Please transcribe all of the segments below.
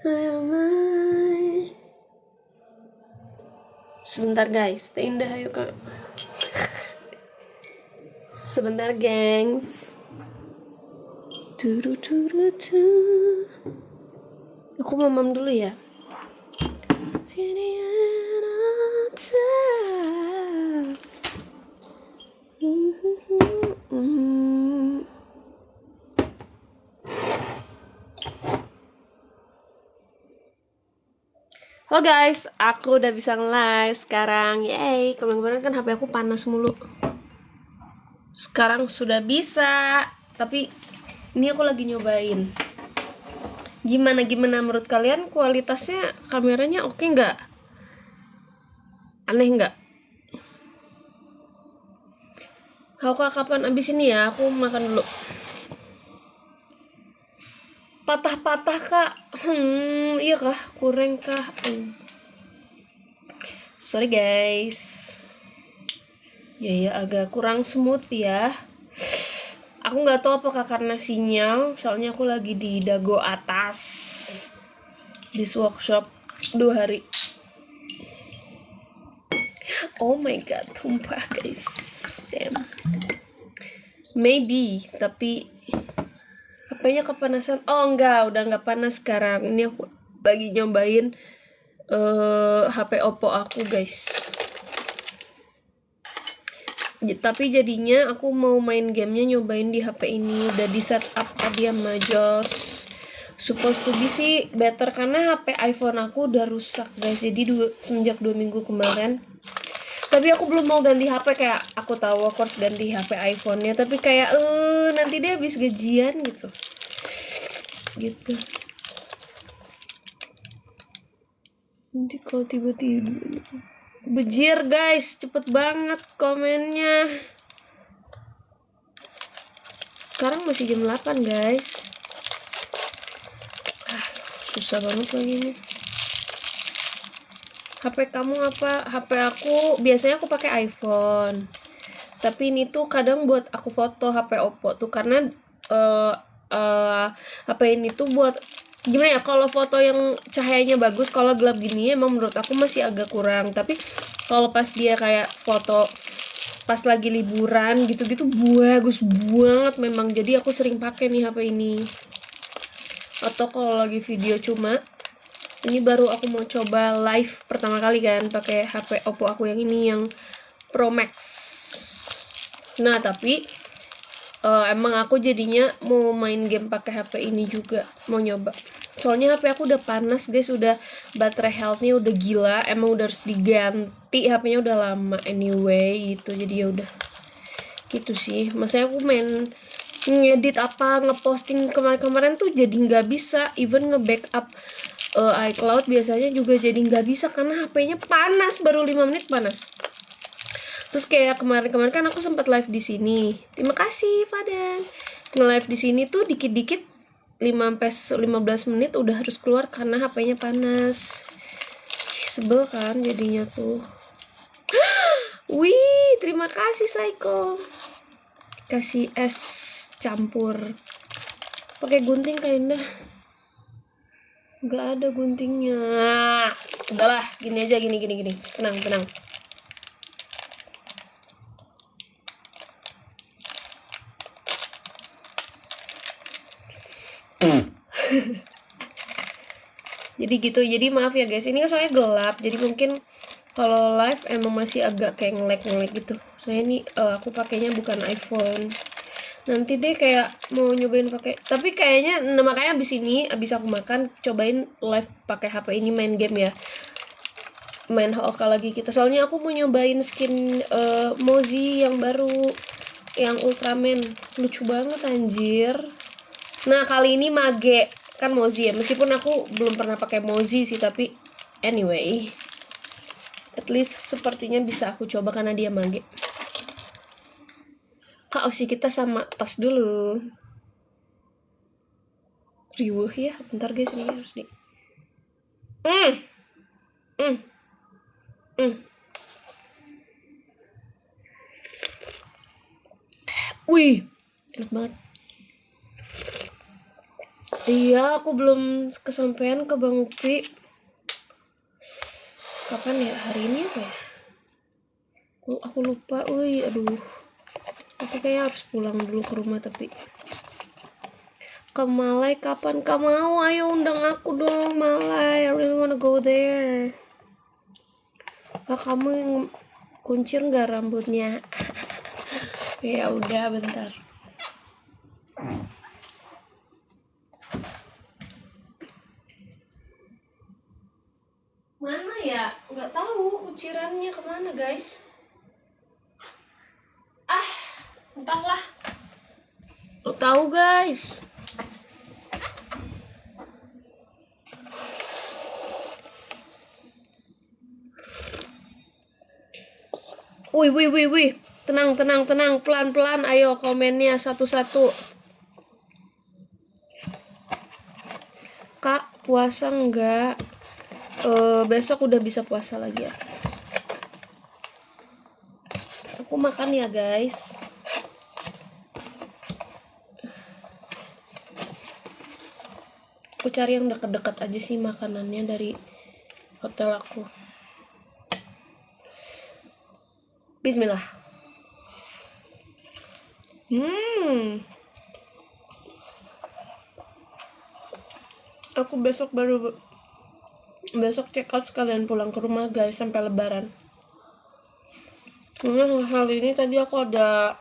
Ayo main. Sebentar guys, tenda ayo kak. Sebentar gengs. Turu turu tu. Aku mamam dulu ya. Halo guys, aku udah bisa nge-live sekarang. Yeay, kemarin-kemarin kan HP aku panas mulu. Sekarang sudah bisa, tapi ini aku lagi nyobain. Gimana menurut kalian kualitasnya kameranya oke nggak? Aneh nggak? Kak, kapan abis ini ya? Aku makan dulu. Patah-patah kak? Iya kah? Kurang kah? Sorry guys. Ya agak kurang smooth ya. Aku nggak tahu apakah karena sinyal, soalnya aku lagi di Dago atas. This workshop 2 hari. Oh my god, tumpah guys. Damn. Maybe, tapi HP-nya kepanasan. Oh enggak, udah nggak panas sekarang. Ini aku lagi nyobain HP Oppo aku guys. Tapi jadinya aku mau main gamenya nyobain di HP ini. Udah di setup tadi sama Jos. Supposed to be sih better karena HP iPhone aku udah rusak guys. Jadi semenjak 2 minggu kemarin. Tapi aku belum mau ganti HP, kayak aku tahu aku harus ganti HP iPhone-nya, tapi kayak nanti dia habis gajian gitu. Nanti kalau tiba-tiba bejir guys, cepet banget komennya. Sekarang masih jam 8 guys. Susah banget lagi ini. HP kamu apa? HP aku biasanya aku pakai iPhone. Tapi ini tuh kadang buat aku foto HP Oppo tuh karena HP ini tuh buat gimana ya, kalau foto yang cahayanya bagus, kalau gelap gini emang menurut aku masih agak kurang. Tapi kalau pas dia kayak foto pas lagi liburan gitu-gitu bagus banget memang. Jadi aku sering pakai nih HP ini. Atau kalau lagi video cuma ini baru aku mau coba live pertama kali kan pakai HP Oppo aku yang ini, yang Pro Max. Nah, tapi emang aku jadinya mau main game pakai HP ini juga, mau nyoba. Soalnya HP aku udah panas guys, udah baterai health-nya udah gila, emang udah harus diganti, HP-nya udah lama anyway gitu. Jadi ya udah. Gitu sih. Maksudnya aku main ngedit apa ngeposting kemarin-kemarin tuh jadi nggak bisa, even nge-backup iCloud biasanya juga jadi nggak bisa karena HP-nya panas, baru 5 menit panas. Terus kayak kemarin-kemarin kan aku sempat live di sini. Terima kasih Fadan. Nge-live di sini tuh dikit-dikit 5-15 menit udah harus keluar karena HP-nya panas. Sebel kan jadinya tuh. Wih, terima kasih Saiko. Kasih es campur. Pakai gunting kayaknya. Nggak ada guntingnya. Udahlah, gini aja, gini. Tenang. Jadi gitu, jadi maaf ya guys, ini kan soalnya gelap, jadi mungkin kalau live emang masih agak kayak nge-lag gitu. Soalnya ini aku pakainya bukan iPhone. Nanti deh kayak mau nyobain pakai, tapi kayaknya makanya abis aku makan cobain live pakai HP ini main game ya. Main HOK lagi kita. Soalnya aku mau nyobain skin Mozi yang baru, yang Ultraman. Lucu banget anjir. Nah, kali ini mage kan Mozi ya. Meskipun aku belum pernah pakai Mozi sih, tapi anyway, at least sepertinya bisa aku coba karena dia mage. Kak Osi kita sama tas dulu. Riuh ya, bentar guys, ini harus di. Wih, enak banget. Iya, aku belum kesampaian ke Bang Upi. Kapan ya? Hari ini apa ya? Aku lupa, aduh. Aku kayaknya harus pulang dulu ke rumah tapi. Ke Malai kapan kamu mau? Ayo undang aku dong, Malai. I really wanna go there. Kamu yang kuncir nggak rambutnya? Ya udah, bentar. Mana ya? Nggak tahu kuncirannya kemana, guys. Entahlah. Nggak tahu, guys. Wih. Tenang. Pelan-pelan. Ayo komennya satu-satu. Kak, puasa enggak? Besok udah bisa puasa lagi ya. Aku makan ya, guys. Aku cari yang deket-deket aja sih makanannya dari hotel aku. Bismillah. Aku besok check out sekalian pulang ke rumah, guys, sampai lebaran. Karena hal ini tadi aku ada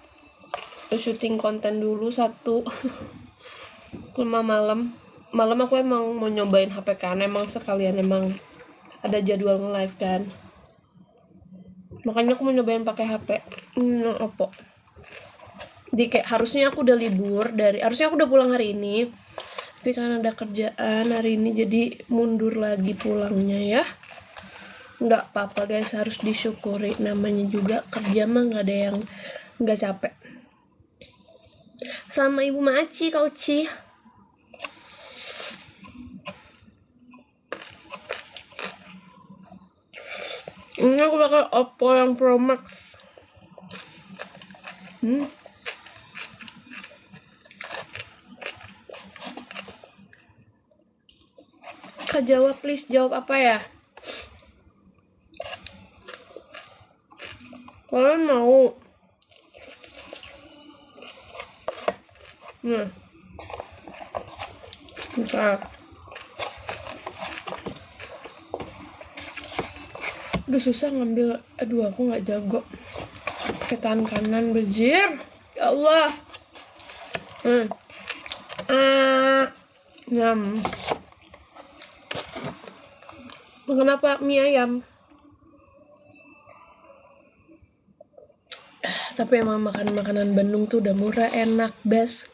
syuting konten dulu 1 5 malam aku emang mau nyobain HP kan, emang sekalian emang ada jadwal nge-live kan, makanya aku mau nyobain pakai HP Oppo. Jadi kayak harusnya aku udah harusnya aku udah pulang hari ini, tapi karena ada kerjaan hari ini jadi mundur lagi pulangnya ya. Nggak apa-apa, guys, harus disyukuri, namanya juga kerja mah nggak ada yang nggak capek. Sama Ibu Maci, Kak Uci. Ini aku pakai Oppo yang Pro Max. Kak, jawab please, jawab apa ya? Kalian mau? Bentar. Aduh, susah ngambil. Aduh, aku nggak jago pakai tangan kanan, bejir. Ya Allah. Nyam. Kenapa mie ayam? Tapi emang makan makanan Bandung tuh udah murah, enak, best.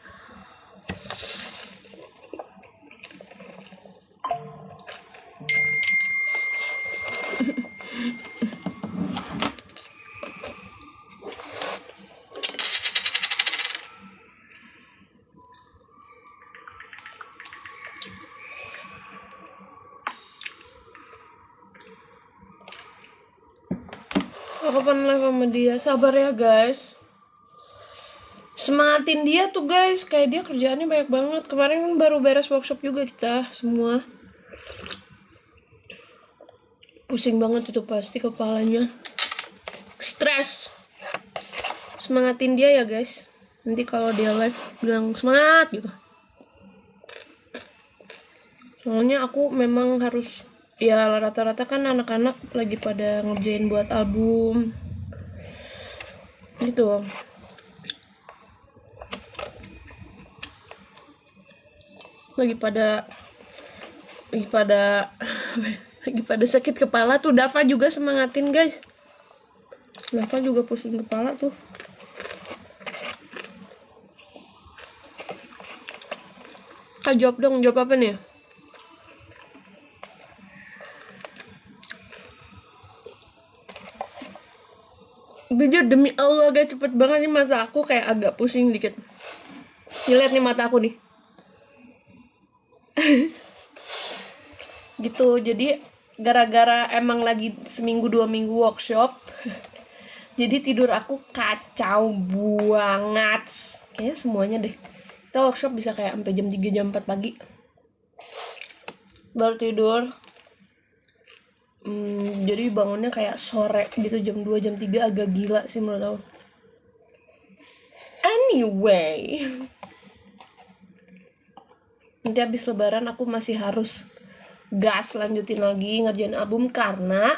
Kapan live sama dia? Sabar ya, guys. Semangatin dia tuh, guys. Kayak dia kerjaannya banyak banget. Kemarin kan baru beres workshop juga kita semua. Pusing banget itu pasti kepalanya. Stres. Semangatin dia ya, guys. Nanti kalau dia live bilang semangat gitu. Soalnya aku memang harus, ya rata-rata kan anak-anak lagi pada ngerjain buat album gitu. Lagi pada sakit kepala tuh. Dava juga semangatin, guys. Dava juga pusing kepala tuh. Kak, jawab dong, jawab apa nih? Jujur demi Allah, guys, cepet banget nih mata aku, kayak agak pusing dikit. Lihat nih mata aku nih. Gitu, jadi gara-gara emang lagi seminggu 2 minggu workshop, jadi tidur aku kacau banget. Kayaknya semuanya deh. Kita workshop bisa kayak sampai jam 3 jam 4 pagi. baru tidur. Jadi bangunnya kayak sore gitu, jam 2 jam 3, agak gila sih menurut aku. Anyway, nanti habis lebaran aku masih harus gas lanjutin lagi ngerjain album, karena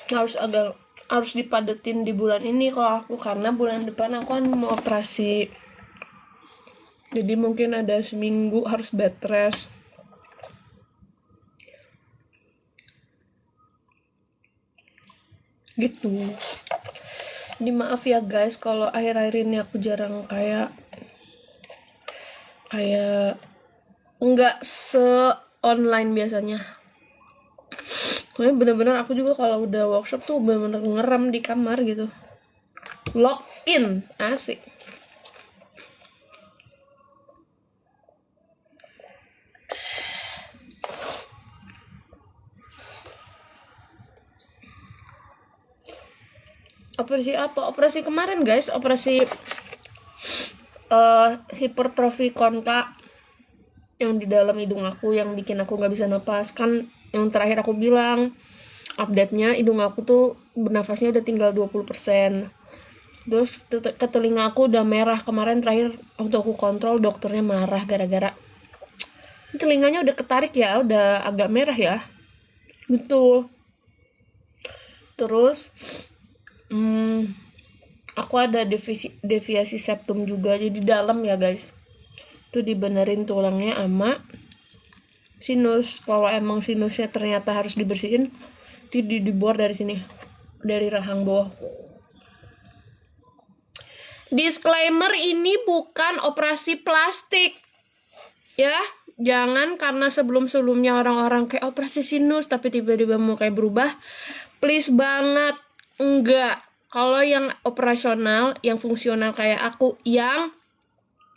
harus dipadetin di bulan ini kalau aku, karena bulan depan aku kan mau operasi. Jadi mungkin ada seminggu harus bed rest. Gitu. Jadi maaf ya guys kalau akhir-akhir ini aku jarang kayak nggak se-online biasanya. Pokoknya bener-bener aku juga kalau udah workshop tuh bener-bener ngerem di kamar gitu. Lock in, asik. Operasi apa? Operasi kemarin guys, operasi hipertrofi kontak yang di dalam hidung aku, yang bikin aku nggak bisa napas. Kan yang terakhir aku bilang, update-nya hidung aku tuh bernafasnya udah tinggal 20%. Terus ke telinga aku udah merah. Kemarin terakhir waktu aku kontrol, dokternya marah gara-gara telinganya udah ketarik ya, udah agak merah ya gitu. Terus aku ada deviasi septum juga, jadi dalam ya guys. Itu dibenerin tulangnya sama sinus. Kalau emang sinusnya ternyata harus dibersihin, itu dibor dari sini, dari rahang bawah. Disclaimer, ini bukan operasi plastik ya. Jangan karena sebelum-sebelumnya orang-orang kayak operasi sinus tapi tiba-tiba mau kayak berubah, please banget, enggak. Kalau yang operasional, yang fungsional kayak aku, yang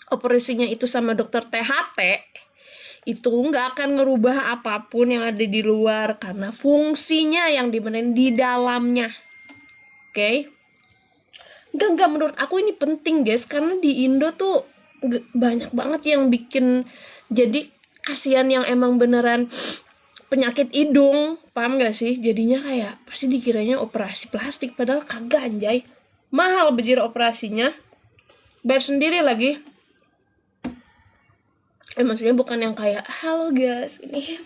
operasinya itu sama dokter THT, itu nggak akan ngerubah apapun yang ada di luar, karena fungsinya yang dibenerin di dalamnya. Oke? Enggak, menurut aku ini penting guys, karena di Indo tuh banyak banget yang bikin jadi kasihan yang emang beneran penyakit hidung, paham gak sih? Jadinya kayak pasti dikiranya operasi plastik, padahal kagak anjay. Mahal bejir operasinya, bayar sendiri lagi. Maksudnya bukan yang kayak, halo guys, ini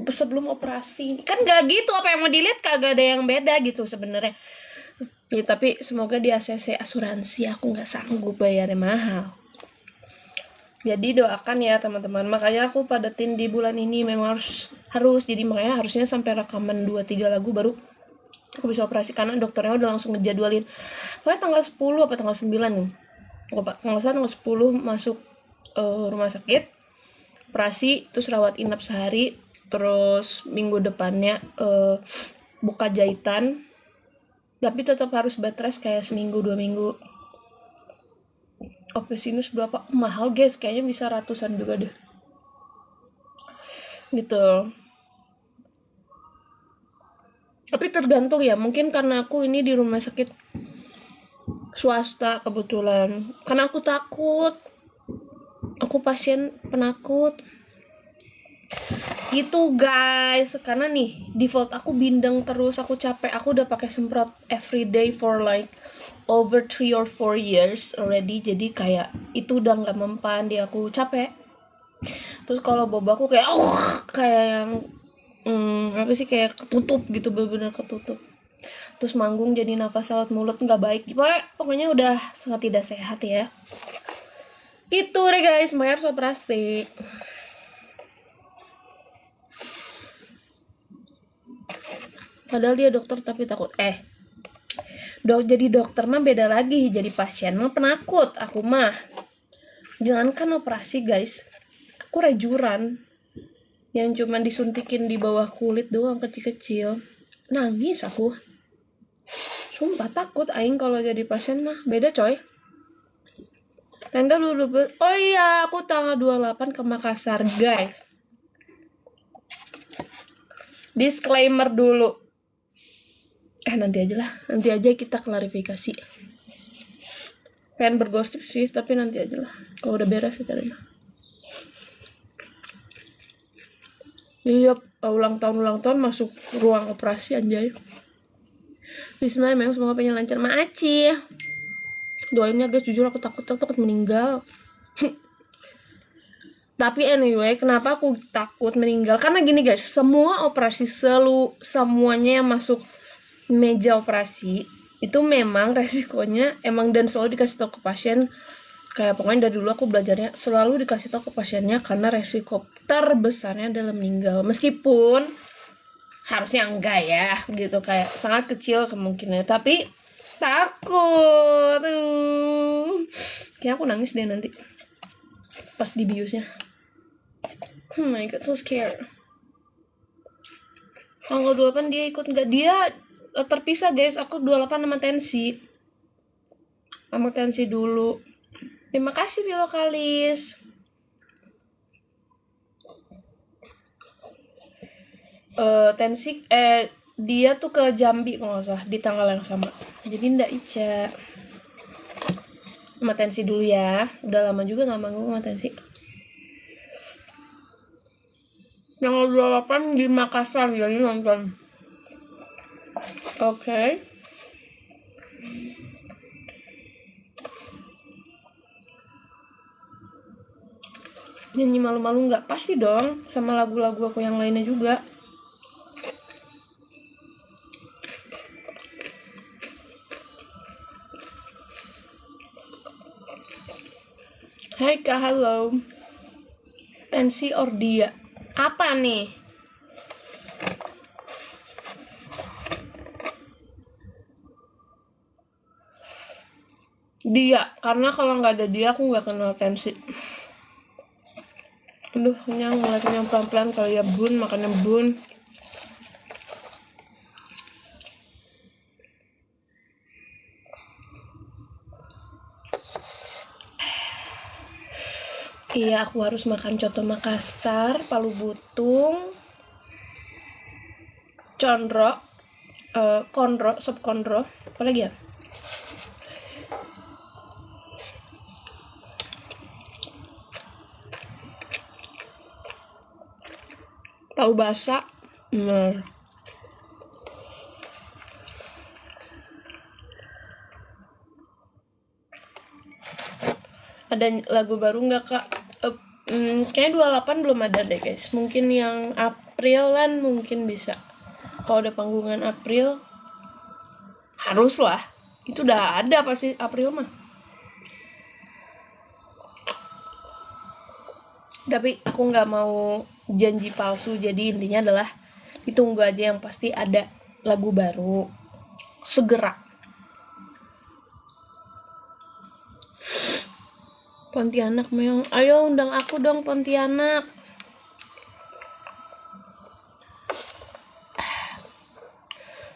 sebelum operasi. Kan gak gitu, apa yang mau dilihat kagak ada yang beda gitu sebenarnya. Ya tapi semoga di ACC asuransi aku nggak sanggup bayarnya mahal. Jadi doakan ya teman-teman. Makanya aku padetin di bulan ini, memang harus. Jadi makanya harusnya sampai rekaman 2-3 lagu baru aku bisa operasi, karena dokternya udah langsung ngejadwalin. Pokoknya tanggal 10 apa tanggal 9 nih. Nggak usah, tanggal 10 masuk rumah sakit, operasi, terus rawat inap sehari, terus minggu depannya buka jahitan, tapi tetap harus bed rest kayak seminggu 2 minggu. Sinus berapa? Mahal guys, kayaknya bisa ratusan juga deh. Gitu. Tapi tergantung ya, mungkin karena aku ini di rumah sakit swasta kebetulan. Karena aku takut. Aku pasien penakut. Gitu guys, karena nih default aku bindeng terus, aku capek. Aku udah pakai semprot everyday for like over 3 or 4 years already. Jadi kayak itu udah nggak mempan di aku, capek. Terus kalau bobaku kayak kayak yang apa sih, kayak ketutup gitu, bener-bener ketutup. Terus manggung jadi nafas lewat mulut, nggak baik. Pokoknya udah sangat tidak sehat ya. Itu deh guys, Maya harus operasi. Padahal dia dokter tapi takut. Jadi dokter mah beda lagi, jadi pasien mah penakut. Aku mah jangankan operasi guys, aku rajuran yang cuma disuntikin di bawah kulit doang, kecil-kecil, nangis aku. Sumpah takut aing kalau jadi pasien mah, beda coy. Tanggal dulu. Oh iya, aku tanggal 28 ke Makassar guys. Disclaimer dulu. Nanti aja kita klarifikasi. Pengen bergosip sih, tapi nanti aja lah. Kalau udah beres ya caranya. Iya, ulang tahun masuk ruang operasi anjay. Bismillah, memang semoga pengen lancar. Maaci. Doain ya guys, jujur aku takut meninggal. Tapi anyway, kenapa aku takut meninggal? Karena gini guys, semua operasi semuanya yang masuk meja operasi itu memang resikonya emang dan selalu dikasih tahu ke pasien. Kayak pokoknya dari dulu aku belajarnya selalu dikasih tahu ke pasiennya karena resiko terbesarnya adalah meninggal. Meskipun harusnya enggak ya, gitu, kayak sangat kecil kemungkinannya, tapi takut. Kayak aku nangis deh nanti pas di biusnya. Oh my god, so scared. Tanggal 28 dia ikut nggak? Dia terpisah guys, aku 28 sama tensi dulu. Terima kasih Bilokalis. Tensi dia tuh ke Jambi kalau nggak salah di tanggal yang sama, jadi ndak Ica sama tensi dulu ya, udah lama juga nggak manggung sama tensi. Tanggal 28 di Makassar, jadi nonton. Oke. Nyanyi malu-malu nggak? Pasti dong, sama lagu-lagu aku yang lainnya juga. Hai Kak, halo. Tensi Ordia. Apa nih? Dia, karena kalau nggak ada dia aku nggak kenal tensi. Aduh, kenyang ngeliatnya pelan-pelan kali ya bun, makannya bun. Iya, aku harus makan coto Makassar, palu butung, condro, konro, sop konro, apa lagi ya? Tahu basah. Nah. Ada lagu baru nggak kak? Kayaknya 28 belum ada deh guys. Mungkin yang Aprilan mungkin bisa. Kalau ada panggungan April, harus lah. Itu udah ada pasti April mah. Tapi aku nggak mau janji palsu. Jadi intinya adalah ditunggu aja, yang pasti ada lagu baru. Segera. Pontianak meong, ayo undang aku dong Pontianak.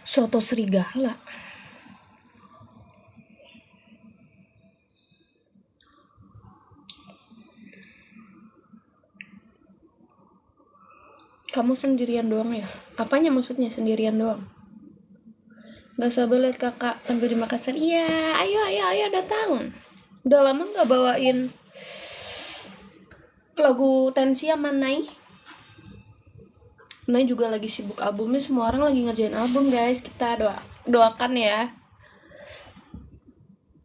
Soto serigala. Kamu sendirian doang ya? Apanya maksudnya sendirian doang? Gak sabar liat kakak tampil di Makassar. Iya, ayo datang. Udah lama gak bawain lagu Tensi sama Nai. Nai juga lagi sibuk albumnya, semua orang lagi ngerjain album guys. Kita doakan ya.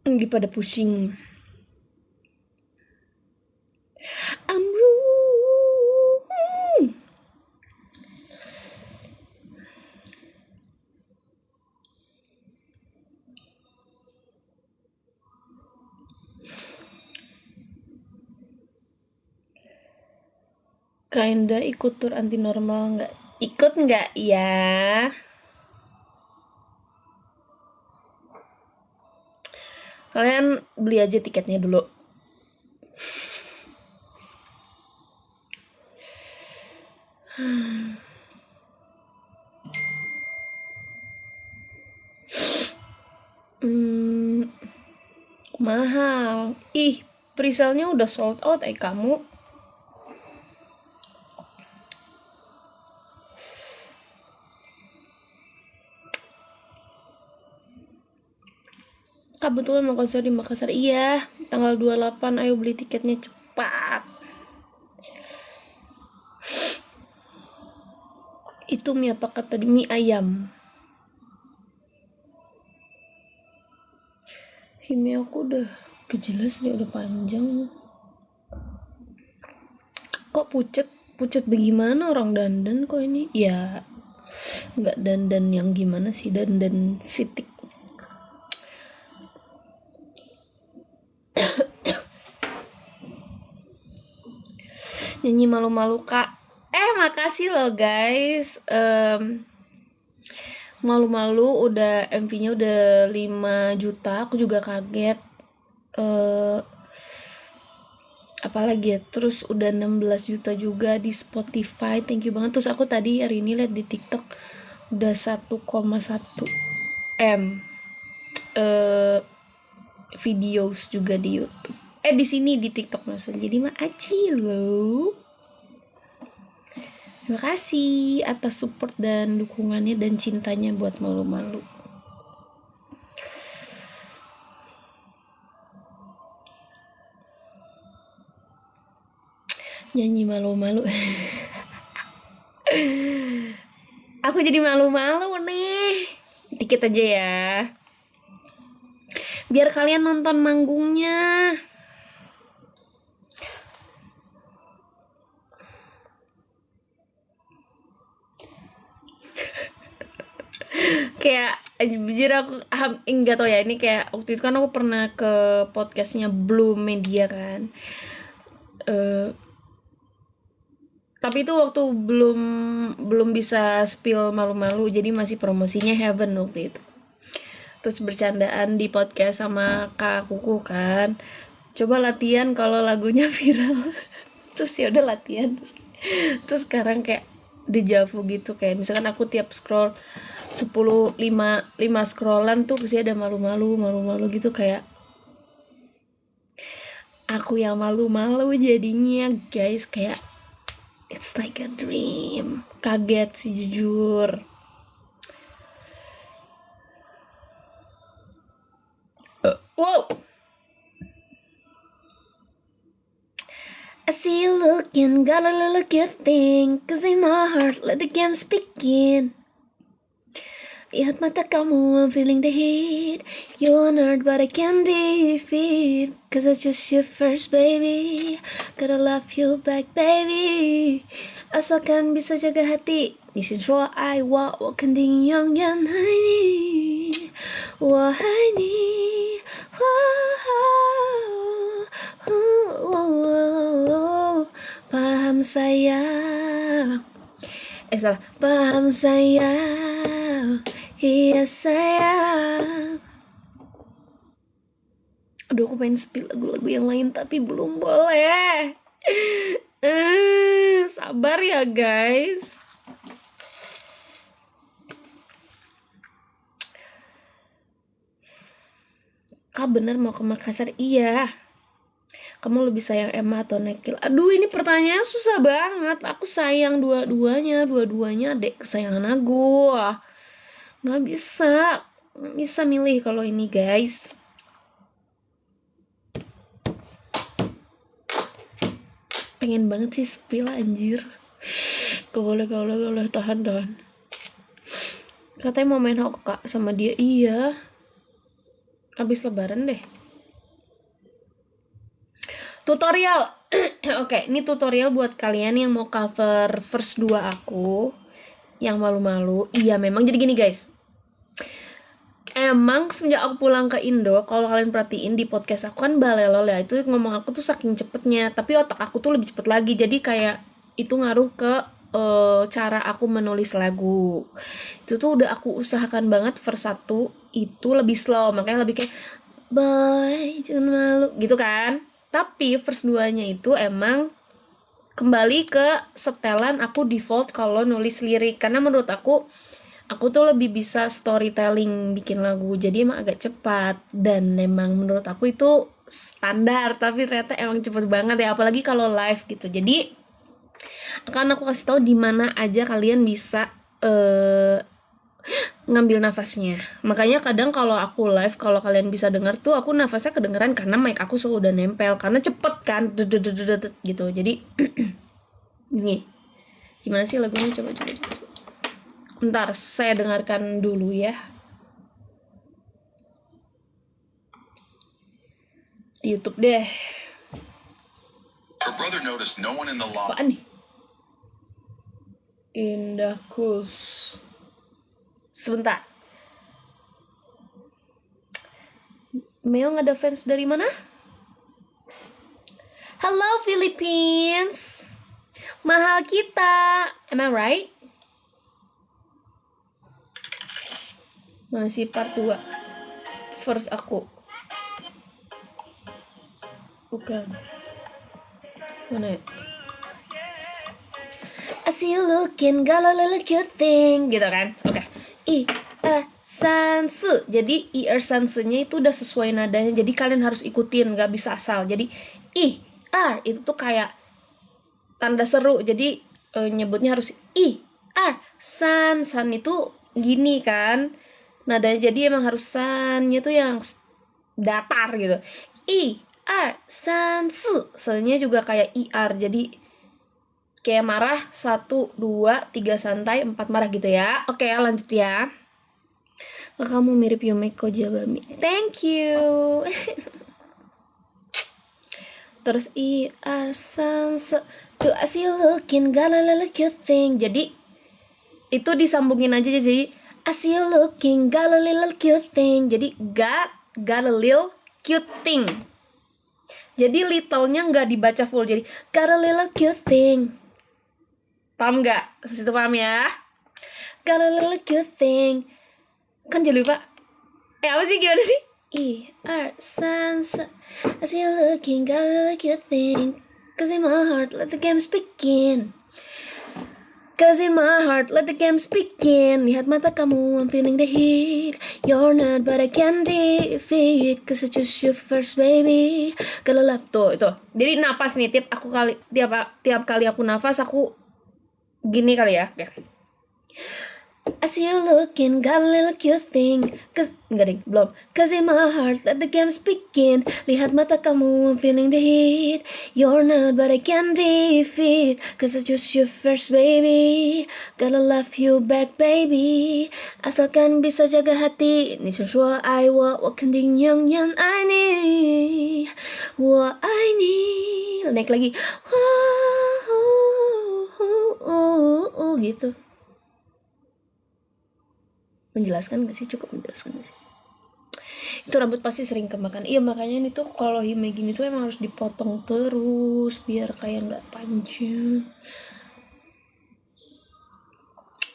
Lagi pada pusing. Kinda ikut tur anti normal nggak? Ikut nggak ya? Kalian beli aja tiketnya dulu. Mahal. Ih, presale-nya udah sold out kamu. Kebetulan mau konser di Makassar. Iya, tanggal 28. Ayo beli tiketnya cepat. Itu mie apa kata tadi? Mie ayam. Ini aku udah kejelas nih, udah panjang. Kok pucet? Pucet bagaimana orang dandan kok ini? Ya, nggak dandan yang gimana sih, dandan sitik. Nyanyi malu-malu kak. Makasih loh guys. Malu-malu udah MV-nya udah 5 juta. Aku juga kaget. Apalagi ya, terus udah 16 juta juga di Spotify. Thank you banget. Terus aku tadi hari ini lihat di TikTok udah 1,1 M videos juga di YouTube. Di sini di TikTok maksudnya. Jadi makasih loh. Terima kasih atas support dan dukungannya dan cintanya buat malu-malu. Nyanyi malu-malu. Aku jadi malu-malu nih. Dikit aja ya. Biar kalian nonton manggungnya. Kayak jujur aku enggak tau ya, ini kayak waktu itu kan aku pernah ke podcastnya Blue Media kan. Tapi itu waktu belum bisa spill malu-malu, jadi masih promosinya Heaven waktu itu. Terus bercandaan di podcast sama Kak Kuku kan, coba latihan kalau lagunya viral. Terus ya udah latihan, terus sekarang kayak dejavu gitu, kayak misalkan aku tiap scroll 5 scrollan tuh pasti ada malu-malu gitu, kayak aku yang malu-malu jadinya guys, kayak it's like a dream. Kaget sih jujur. Wow. I see you looking, got a little good thing, cause in my heart let the game speaking. Lihat mata kamu, I'm feeling the heat. You're a nerd but I can't defeat, cause I choose you first baby. Gotta love you back baby. Asalkan bisa jaga hati,你先说爱我，我肯定永远爱你。我爱你，paham sayang. Salah, paham sayang. Iya sayang. Aduh, aku pengen spill lagu-lagu yang lain tapi belum boleh. Sabar ya guys. Kak bener mau ke Makassar? Iya. Kamu lebih sayang Emma atau Nekil? Aduh, ini pertanyaannya susah banget. Aku sayang dua-duanya adik kesayangan aku. Nggak bisa milih kalau ini guys. Pengen banget sih spill anjir. Gak boleh, tahan. Katanya mau main Hoka sama dia. Iya, abis lebaran deh. Tutorial. Oke, ini tutorial buat kalian yang mau cover verse 2 aku yang malu-malu. Iya, memang jadi gini guys. Emang semenjak aku pulang ke Indo, kalau kalian perhatiin di podcast aku kan balelol ya, itu ngomong aku tuh saking cepetnya, tapi otak aku tuh lebih cepet lagi. Jadi kayak itu ngaruh ke cara aku menulis lagu. Itu tuh udah aku usahakan banget verse 1 itu lebih slow, makanya lebih kayak boy jangan malu gitu kan. Tapi verse 2-nya itu emang kembali ke setelan aku default kalau nulis lirik, karena menurut aku tuh lebih bisa storytelling bikin lagu, jadi emang agak cepat. Dan emang menurut aku itu standar, tapi ternyata emang cepet banget ya, apalagi kalau live gitu. Jadi akan aku kasih tahu di mana aja kalian bisa ngambil nafasnya. Makanya kadang kalau aku live, kalau kalian bisa dengar tuh aku nafasnya kedengeran karena mic aku selalu udah nempel, karena cepet kan gitu. Jadi ini gimana sih lagunya, coba. Ntar saya dengarkan dulu ya. Di YouTube deh. Her brother noticed no one in the lobby. Apaan nih? Indahkus. Sebentar. Meong ada fans dari mana? Hello Philippines. Mahal kita. Am I right? Mana sih part 2? First aku. Bukan. Mana ya? I see you looking, got a little cute thing. Gitu kan? Oke. Sansu. Jadi sansunya itu udah sesuai nadanya. Jadi kalian harus ikutin, gak bisa asal. Jadi itu tuh kayak tanda seru. Jadi nyebutnya harus san itu gini kan nadanya. Jadi emang harus sannya tuh yang datar gitu. Sansu. Soalnya juga kayak jadi kayak marah 1, 2, 3 santai, 4 marah gitu ya. Oke, lanjut ya. Kamu mirip Yumeko Jabami. Thank you. Terus sansu. To as you looking, got a little cute thing. Jadi itu disambungin aja jadi as you looking, got a little cute thing. Jadi got a little cute thing. Jadi little-nya nggak dibaca full. Jadi got a little cute thing. Paham nggak? Situ paham ya? Got a little cute thing. Kan jadi lupa. Apa sih, gimana sih? Sansu. As you looking, got a little cute thing. Cause in my heart, let the games begin. Cause in my heart, let the games begin. Lihat mata kamu, I'm feeling the heat. You're not, but I can't defeat. Cause I choose you first, baby. Kalau love tuh, itu. Jadi napas nih, tiap kali aku nafas, aku gini kali ya. I see you looking, got a little cute thing. Enggak deh, belum. Cause in my heart, let the games begin. Lihat mata kamu, I'm feeling the heat. You're not, but I can't defeat. Cause I choose you first, baby. Gotta love you back, baby. Asalkan bisa jaga hati. 你曾说爱我，我肯定永远爱你。我爱你。Naik lagi. Gitu. Menjelaskan gak sih? Cukup menjelaskan gak sih? Itu rambut pasti sering kemakan. Iya, makanya ini tuh kalau hime gini tuh emang harus dipotong terus biar kayak gak panjang.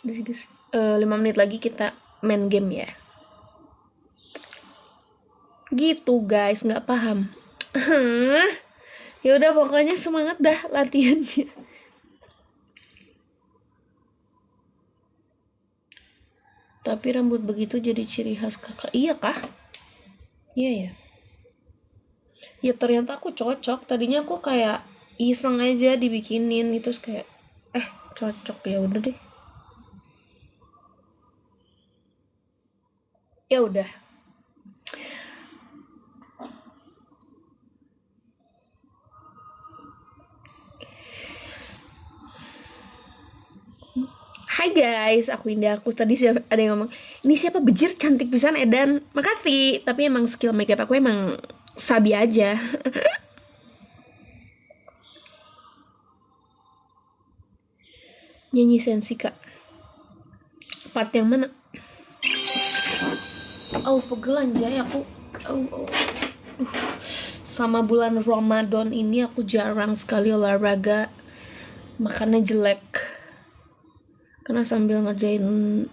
Udah sih guys, 5 menit lagi kita main game ya. Gitu guys, gak paham. Ya udah, pokoknya semangat dah latihannya. Tapi rambut begitu jadi ciri khas kakak. Iya kah? Iya ya. Ya ternyata aku cocok. Tadinya aku kayak iseng aja dibikinin itu, kayak cocok, ya udah deh. Ya udah. Hai guys, aku Indah. Aku tadi ada yang ngomong, ini siapa bejir cantik pisan Edan. Makasih, tapi emang skill makeup aku emang sabi aja. Nyanyi sensi kak. Part yang mana? Pegel anjay aku. Selama bulan Ramadan ini aku jarang sekali olahraga. Makannya jelek. Karena sambil ngerjain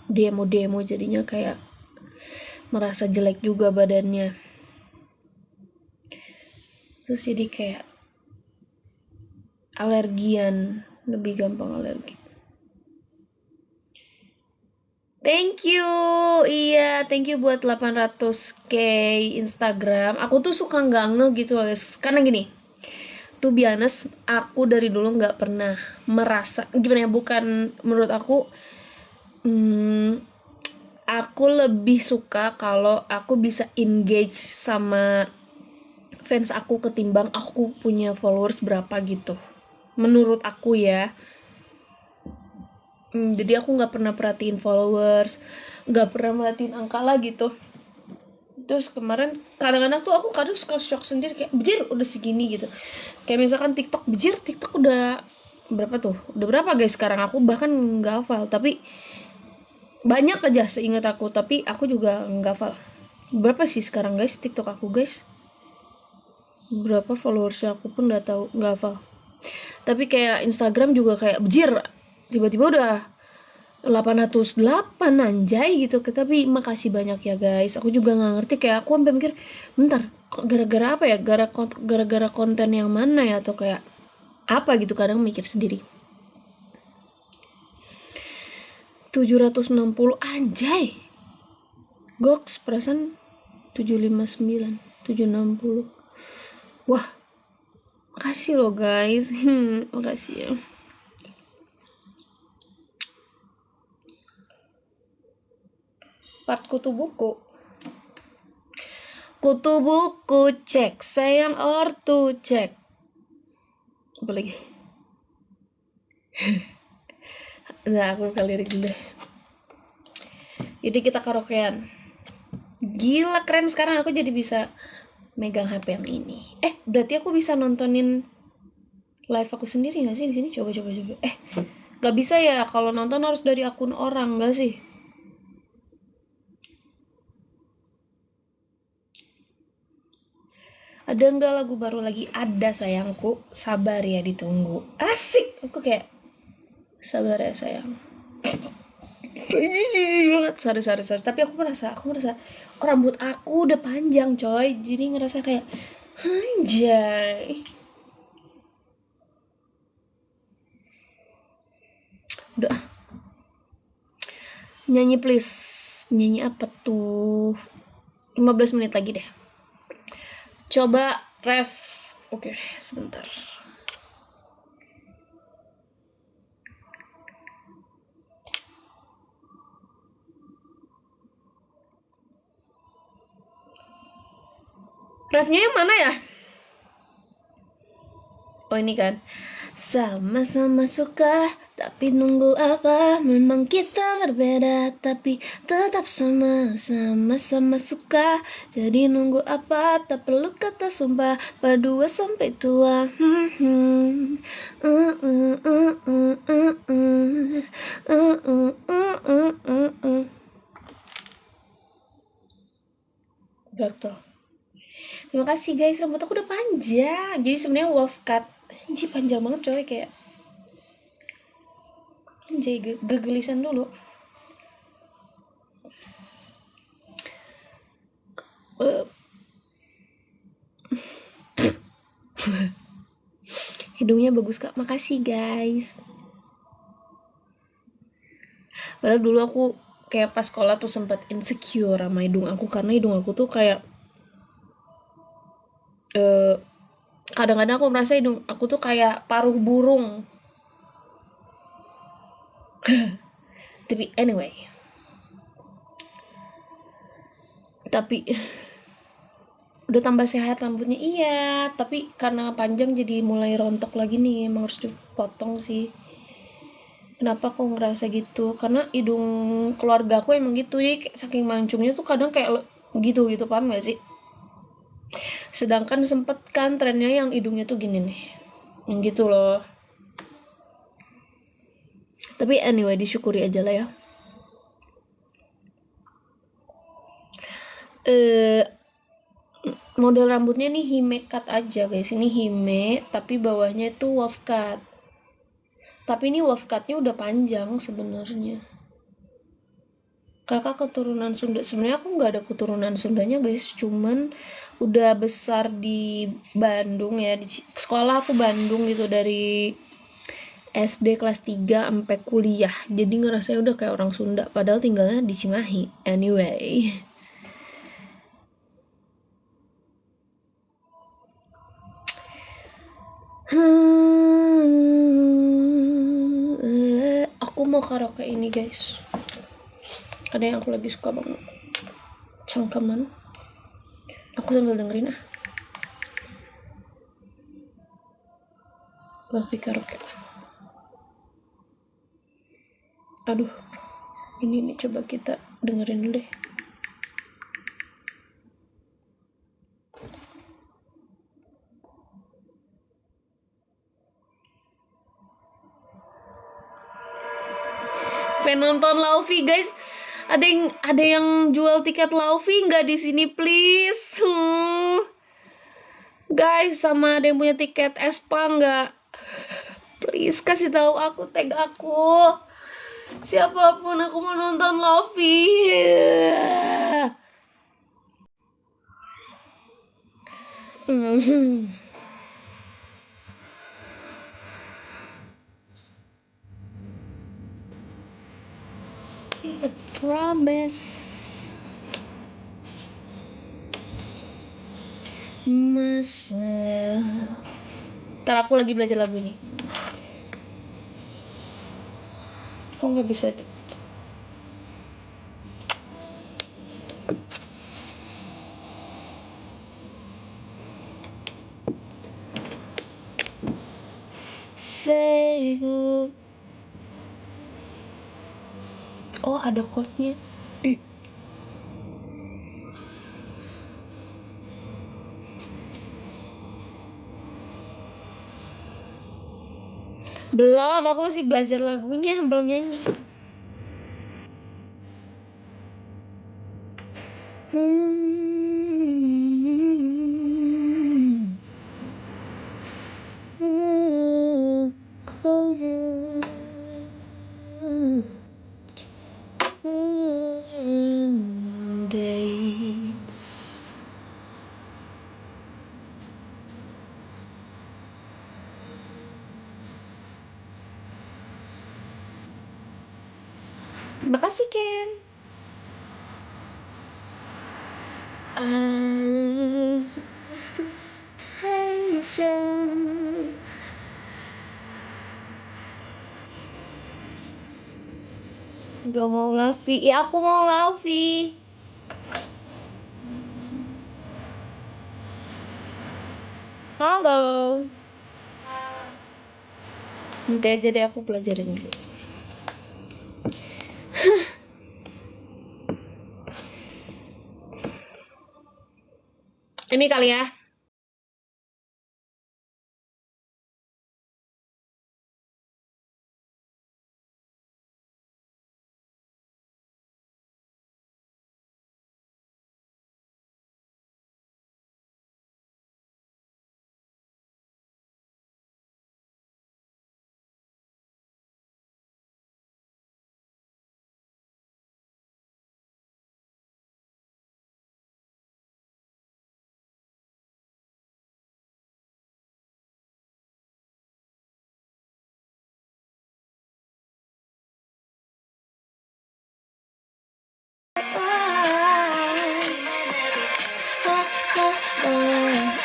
demo-demo jadinya kayak merasa jelek juga badannya. Terus jadi kayak alergian, lebih gampang alergi. Thank you. Iya, thank you buat 800k Instagram. Aku tuh suka nggak nge gitu loh guys. Karena gini, to be honest, aku dari dulu nggak pernah merasa gimana ya, bukan menurut aku aku lebih suka kalau aku bisa engage sama fans aku ketimbang aku punya followers berapa gitu. Menurut aku ya. Jadi aku nggak pernah perhatiin followers, nggak pernah merhatiin angka lah gitu. Terus kemarin kadang-kadang tuh aku kadang suka shock sendiri kayak bejir udah segini gitu. Kayak misalkan TikTok, bejir TikTok udah berapa tuh? Udah berapa guys sekarang, aku bahkan nggak hafal. Tapi banyak aja seingat aku, tapi aku juga nggak hafal. Berapa sih sekarang guys TikTok aku guys? Berapa followersnya aku pun nggak tahu, nggak hafal. Tapi kayak Instagram juga kayak bejir tiba-tiba udah 808 anjay gitu. Tapi makasih banyak ya guys, aku juga nggak ngerti, kayak aku sampai mikir bentar kok gara-gara apa ya, gara-gara konten yang mana ya, atau kayak apa gitu, kadang mikir sendiri. 760 anjay, goks perasaan 759 760. Wah, makasih loh guys. Makasih ya. Part kutu buku. Kutu buku cek, sayang ortu cek. Apa lagi? Nah, aku buka lirik dulu deh. Jadi kita karaokean. Gila keren, sekarang aku jadi bisa megang HP yang ini. Berarti aku bisa nontonin live aku sendiri nggak sih di sini? Coba. Nggak bisa ya, kalau nonton harus dari akun orang nggak sih? Ada nggak lagu baru lagi? Ada sayangku, sabar ya ditunggu. Asik, aku kayak sabar ya sayang. Banget, sorry. Tapi aku merasa rambut aku udah panjang coy, jadi ngerasa kayak anjay. Udah, nyanyi please. Nyanyi apa tuh? 15 menit lagi deh. Coba ref. Oke, sebentar. Refnya yang mana ya? Oh ini kan. Sama-sama suka, tapi nunggu apa? Memang kita berbeda, tapi tetap sama-sama suka. Jadi nunggu apa? Tak perlu kata sumpah, berdua sampai tua. Gatel. Terima kasih guys, rambut aku udah panjang. Jadi sebenarnya wolf cut. Anjir panjang banget coy, kayak anjay gegelisan dulu. Hidungnya bagus kak, makasih guys. Padahal dulu aku kayak pas sekolah tuh sempat insecure sama hidung aku, karena hidung aku tuh kayak kadang-kadang aku merasa hidung aku tuh kayak paruh burung. Tapi anyway, tapi udah tambah sehat rambutnya, iya, tapi karena panjang jadi mulai rontok lagi nih, emang harus dipotong sih. Kenapa kok ngerasa gitu? Karena hidung keluarga aku emang gitu, jadi saking mancungnya tuh kadang kayak gitu, paham gak sih? Sedangkan sempet kan trennya yang hidungnya tuh gini nih, yang gitu loh. Tapi anyway, disyukuri aja lah ya. Model rambutnya nih hime cut aja guys. Ini hime, tapi bawahnya itu wolf cut. Tapi ini wolf cutnya udah panjang sebenarnya. Kakak keturunan Sunda. Sebenarnya aku nggak ada keturunan Sundanya guys, cuman udah besar di Bandung ya, di sekolah aku Bandung gitu, dari SD kelas 3 sampai kuliah. Jadi ngerasa udah kayak orang Sunda, padahal tinggalnya di Cimahi. Anyway. Aku mau karaoke ini guys. Ada yang aku lagi suka banget, Cangkeman. Aku sambil dengerin Love karaoke. Aduh, ini nih coba kita dengerin dulu deh. Pengen nonton Lauvi guys. Ada yang jual tiket Lauvi nggak di sini please? Guys, sama ada yang punya tiket Espa nggak? Please kasih tahu aku, tag aku. Siapapun, aku mau nonton Lauvi. I promise myself. Ntar aku lagi belajar lagu ini. Kok nggak bisa? Say good. Oh, ada chordnya. Belum, aku masih belajar lagunya, belum nyanyi. Days. Makasih Ken. Attention. Gak mau Lavi. Ya aku mau Lavi. Halo. Nanti aja deh aku pelajarin dulu. Ini kali ya.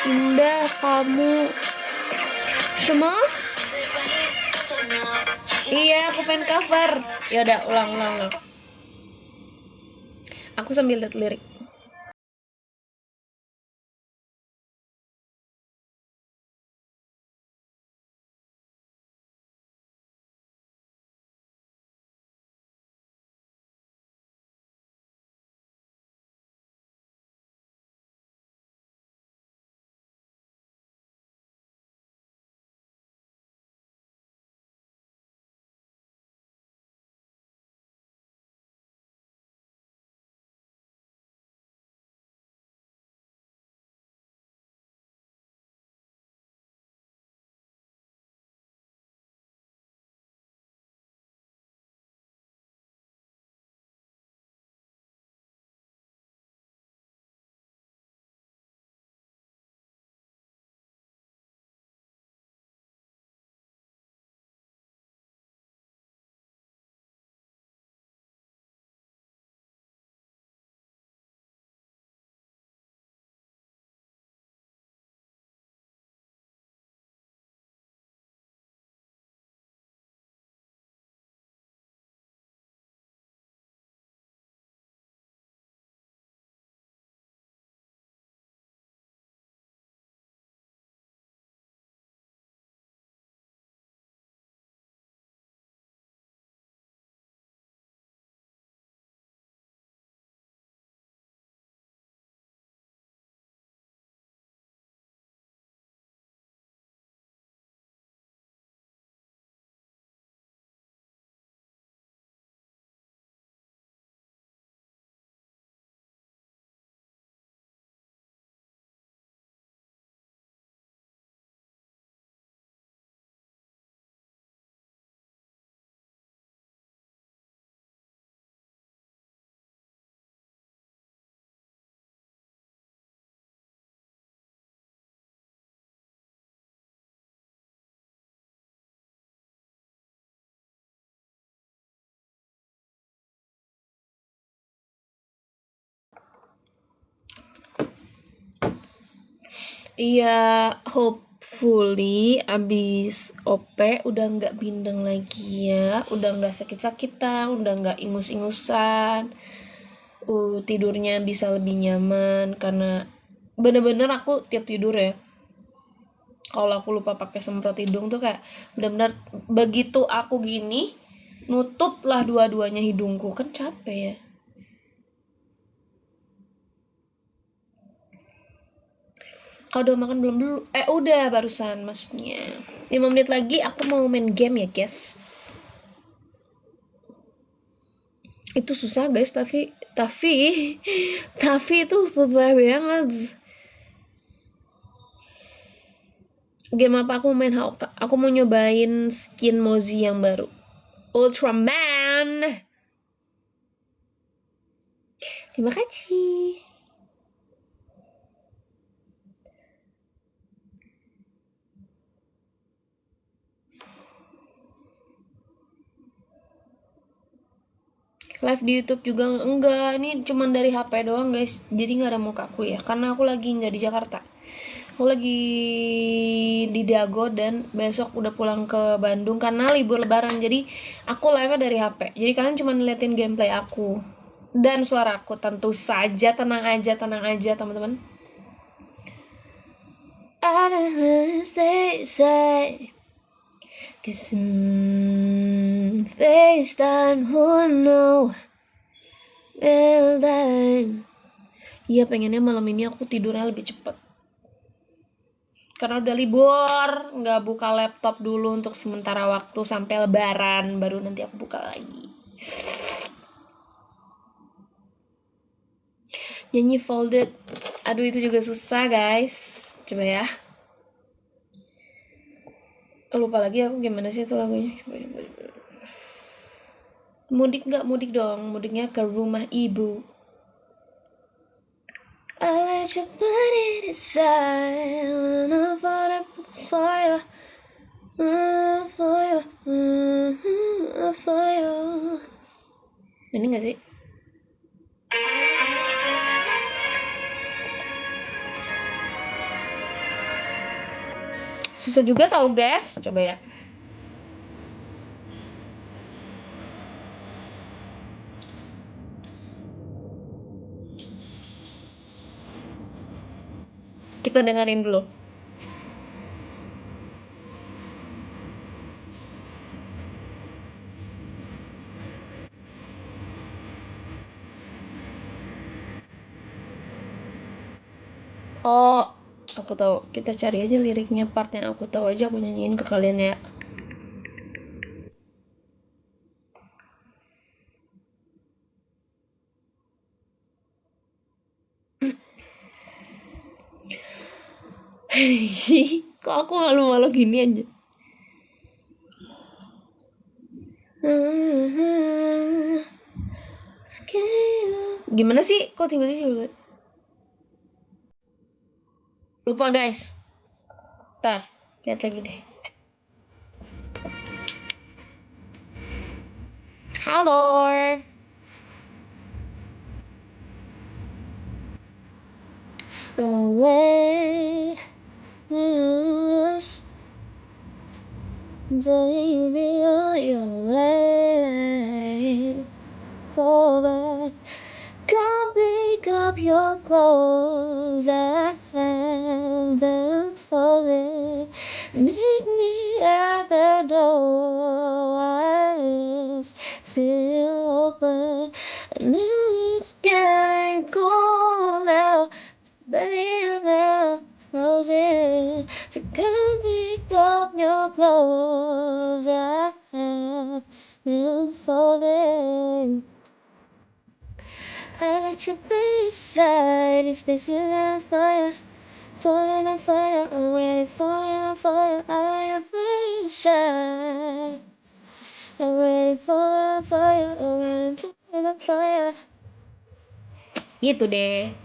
Indah kamu. Semua? Iya, aku pengen cover. Ya udah, ulang. Aku sambil lihat lirik. Iya, hopefully abis OP udah nggak bindeng lagi ya, udah nggak sakit-sakitan, udah nggak ingus-ingusan, tidurnya bisa lebih nyaman karena bener-bener aku tiap tidur ya, kalau aku lupa pakai semprot hidung tuh kayak bener-bener begitu aku gini, nutup lah dua-duanya hidungku, kan capek ya. Kau udah makan belum dulu? Udah barusan maksudnya. 5 menit lagi aku mau main game ya, guys. Itu susah, guys, tapi tapi itu susah banget. Game apa aku main HOK? Aku mau nyobain skin Mozi yang baru. Ultraman. Terima kasih. Live di YouTube juga enggak, ini cuman dari HP doang, guys, jadi nggak ada mukaku ya karena aku lagi nggak di Jakarta, aku lagi di Dago dan besok udah pulang ke Bandung karena libur lebaran, jadi aku live dari HP, jadi kalian cuma ngeliatin gameplay aku dan suara aku. Tentu saja tenang aja teman-teman. I don't stay safe. Cause FaceTime, who know. Well done. Iya, pengennya malam ini aku tidurnya lebih cepat. Karena udah libur, nggak buka laptop dulu untuk sementara waktu sampai lebaran, baru nanti aku buka lagi. Nyanyi folded, aduh itu juga susah, guys. Coba ya. Lupa lagi aku gimana sih itu lagunya. Coba. Mudik nggak? Mudik dong, mudiknya ke rumah ibu. I let you put it aside when I fall up fire. Fire. Ini gak sih? Susah juga tau, guys. Coba ya. Kita dengerin dulu. Oh, aku tahu. Kita cari aja liriknya, part yang aku tahu aja aku nyanyiin ke kalian ya. Kok aku malu-malu gini aja. Gimana sih? Kok tiba-tiba lupa, guys. Ntar, lihat lagi deh. Halo. Away, baby, on your way forward. Come pick up your clothes and then falling. Meet me at the door while it's still open. And it's getting cold now, baby, I'm frozen. So come pick up your clothes and then falling. I let you be inside. If this is on fire, falling on fire, I'm ready for on fire. I let you be inside. I'm ready for fire, I'm ready for fire. Gitu deh.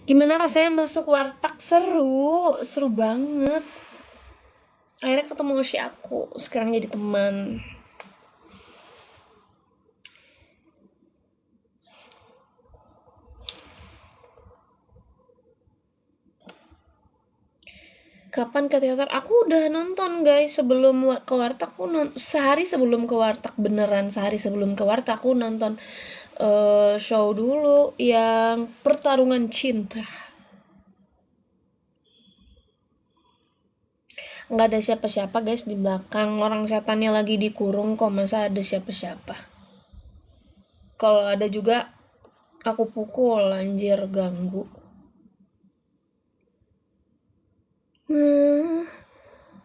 Gimana rasanya masuk warteg? Seru banget. Akhirnya ketemu si aku, sekarang jadi teman. Kapan ke teater? Aku udah nonton guys sebelum ke warteg. Sehari sebelum ke warteg, beneran sehari sebelum ke warteg aku nonton show dulu yang Pertarungan Cinta. Nggak ada siapa-siapa guys di belakang, orang setannya lagi dikurung kok, masa ada siapa-siapa. Kalau ada juga aku pukul, anjir, ganggu.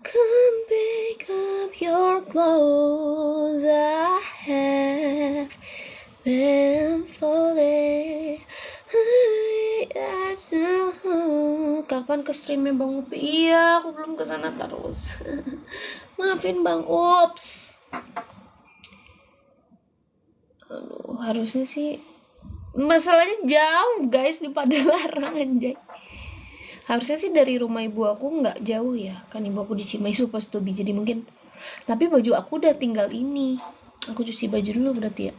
Come pick up your clothes, I have them falling. Kapan ke streamnya Bang Upi? Iya, aku belum kesana terus. Maafin Bang Ups. Aduh, harusnya sih. Masalahnya jauh guys di Padalarang anjay. Harusnya sih dari rumah ibu aku nggak jauh ya, kan ibu aku di Cimahi supposed to be, jadi mungkin. Tapi baju aku udah tinggal ini, aku cuci baju dulu berarti ya.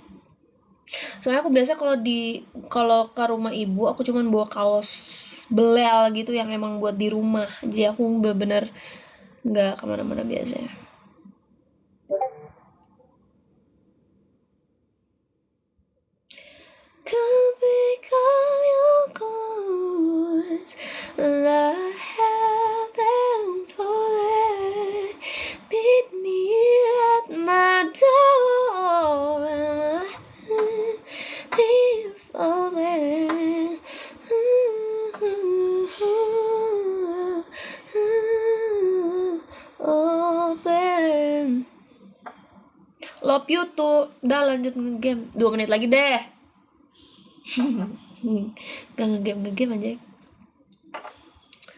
Soalnya aku biasa kalau ke rumah ibu aku cuman bawa kaos belel gitu yang emang buat di rumah, jadi aku bener-bener nggak kemana-mana biasanya. Come pick up your clothes, I have them falling. Meet me at my door, if falling. Open. Love you tuh. Udah lanjut ngegame 2 menit lagi deh. Gak ngegame aja.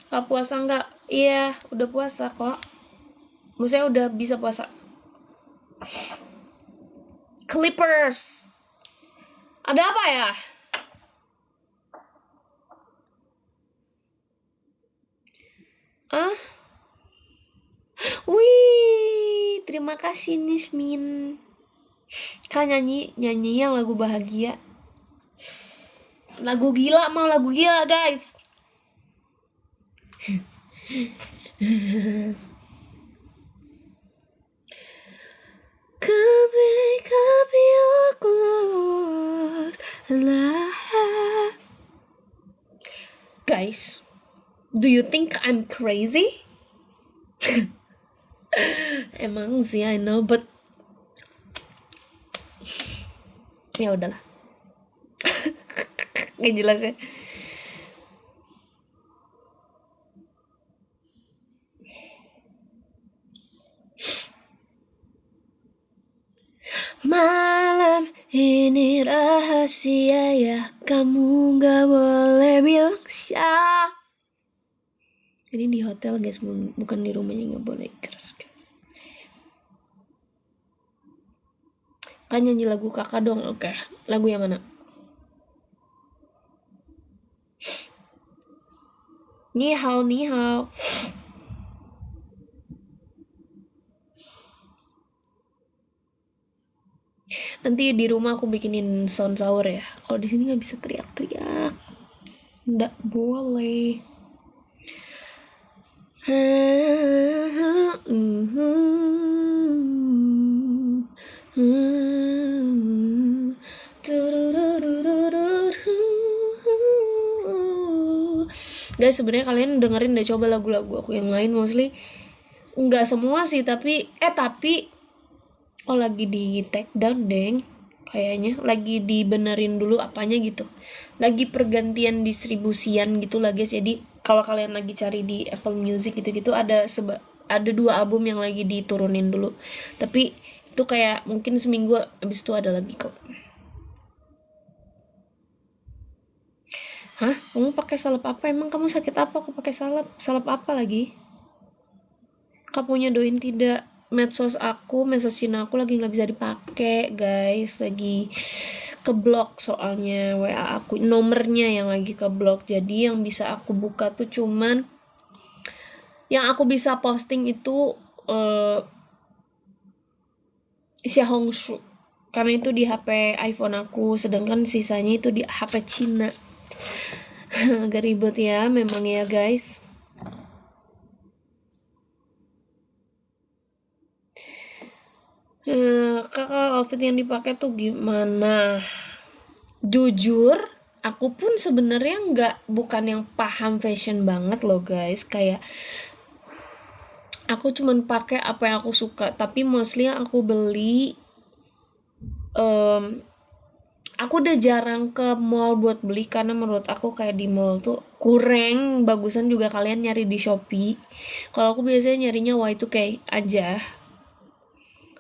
Gak puasa nggak? Iya, udah puasa kok. Maksudnya udah bisa puasa. Clippers. Ada apa ya? Ah? Wih, terima kasih Nismin. Kak nyanyi yang lagu bahagia. Lagu gila, mau lagu gila guys. Come pick up your clothes, guys, do you think I'm crazy? Emang sih, I know, but ya udahlah. Gak jelas ya. Malam ini rahasia ya, kamu gak boleh bilang siapa. Ini di hotel guys, bukan di rumahnya, gak boleh keras guys. Kan nyanyi lagu kakak dong. Oke, lagu yang mana? Ni hao. Nanti di rumah aku bikinin sound sahur ya. Kalau di sini nggak bisa teriak-teriak. Nggak boleh. Guys, sebenarnya kalian dengerin deh coba lagu-lagu aku yang lain, mostly nggak semua sih, tapi lagi di take down deng, kayaknya lagi dibenerin dulu apanya gitu, lagi pergantian distribusian gitu lah guys. Jadi kalau kalian lagi cari di Apple Music gitu-gitu ada 2 album yang lagi diturunin dulu, tapi itu kayak mungkin seminggu abis itu ada lagi kok. Hah? Kamu pakai salep apa? Emang kamu sakit apa? Aku pakai salep. Salep apa lagi? Kamunya doin tidak? Medsos Cina aku lagi nggak bisa dipakai, guys. Lagi keblok soalnya WA aku, nomornya yang lagi keblok. Jadi yang bisa aku buka tuh cuman yang aku bisa posting itu Xiaohongshu. Karena itu di HP iPhone aku, sedangkan sisanya itu di HP Cina. Agak ribet ya memang ya guys. Kak, kalau outfit yang dipakai tuh gimana? Jujur, aku pun sebenarnya bukan yang paham fashion banget loh guys. Kayak aku cuman pakai apa yang aku suka. Tapi mostly yang aku beli, em, aku udah jarang ke mall buat beli karena menurut aku kayak di mall tuh kurang. Bagusan juga kalian nyari di Shopee. Kalau aku biasanya nyarinya Y2K aja.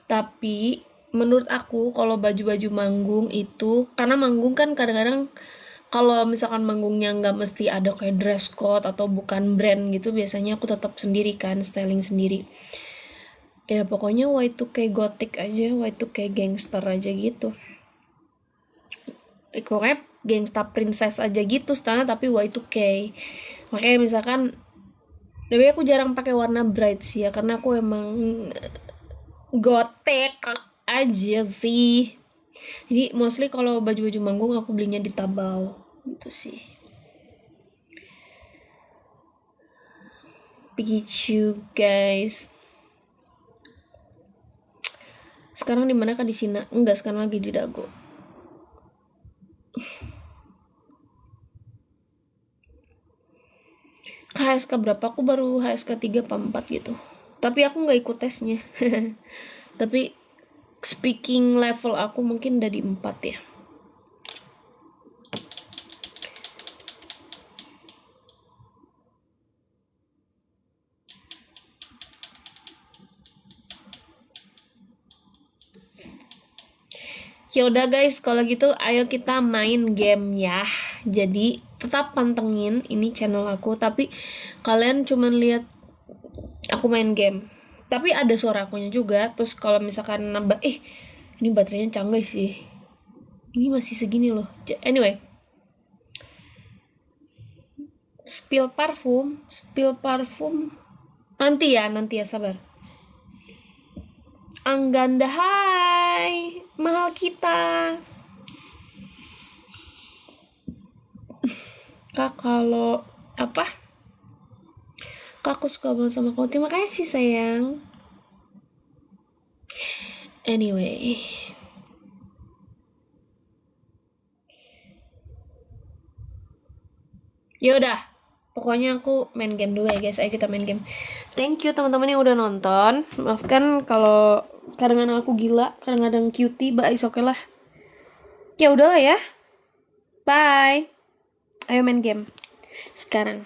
Tapi menurut aku kalau baju-baju manggung itu, karena manggung kan kadang-kadang kalau misalkan manggungnya nggak mesti ada kayak dress code atau bukan brand gitu, biasanya aku tetap sendiri kan, styling sendiri. Ya pokoknya Y2K gothic aja, Y2K gangster aja gitu. Pokoknya gangsta princess aja gitu style tapi Y2K. Makanya misalkan, tapi aku jarang pakai warna bright sih ya karena aku emang gotek aja sih. Jadi mostly kalau baju-baju manggung aku belinya di Tabau gitu sih. Begitu guys. Sekarang di mana kan di Cina? Enggak, sekarang lagi di Dago. HSK berapa? Aku baru HSK 3 apa 4 gitu. Tapi aku nggak ikut tesnya. Tapi speaking level aku mungkin udah di 4 ya. Ya udah guys, kalau gitu ayo kita main game ya. Jadi tetap pantengin ini channel aku, tapi kalian cuman lihat aku main game. Tapi ada suara akunya juga. Terus kalau misalkan nambah, ini baterainya canggih sih. Ini masih segini loh. Anyway, spill parfum. Nanti ya sabar. Angganda, hai, mahal kita. Kak, kalau apa? Kak, aku suka banget sama kamu. Terima kasih sayang. Anyway, ya udah. Pokoknya aku main game dulu ya guys. Ayo kita main game. Thank you teman-teman yang udah nonton. Maafkan kalau kadang-kadang aku gila, kadang-kadang cutie, but it's okay lah. Ya udahlah ya. Bye. Ayo main game sekarang.